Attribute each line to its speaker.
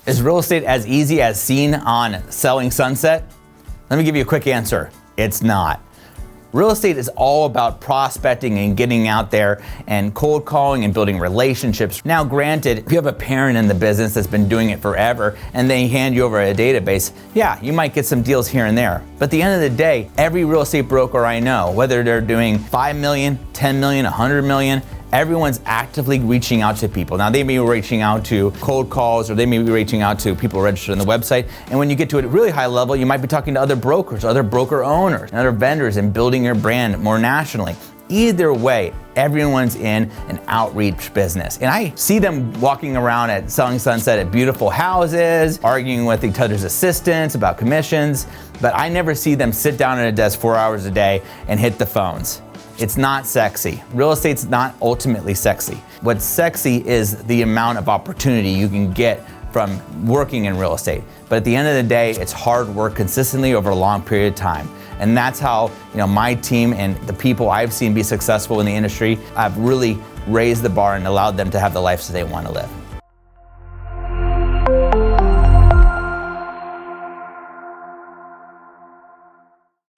Speaker 1: Is real estate as easy as seen on Selling Sunset? Let me give you a quick answer. It's not. Real estate is all about prospecting and getting out there and cold calling and building relationships. Now, granted, if you have a parent in the business that's been doing it forever and they hand you over a database, yeah, you might get some deals here and there. But at the end of the day, every real estate broker I know, whether they're doing 5 million, 10 million, 100 million, everyone's actively reaching out to people. Now, they may be reaching out to cold calls, or they may be reaching out to people registered on the website. And when you get to a really high level, you might be talking to other brokers, other broker owners, and other vendors, and building your brand more nationally. Either way, everyone's in an outreach business. And I see them walking around at Selling Sunset at beautiful houses, arguing with each other's assistants about commissions, but I never see them sit down at a desk 4 hours a day and hit the phones. It's not sexy. Real estate's not ultimately sexy. What's sexy is the amount of opportunity you can get from working in real estate. But at the end of the day, it's hard work consistently over a long period of time. And that's how, my team and the people I've seen be successful in the industry, I've really raised the bar and allowed them to have the lives that they want to live.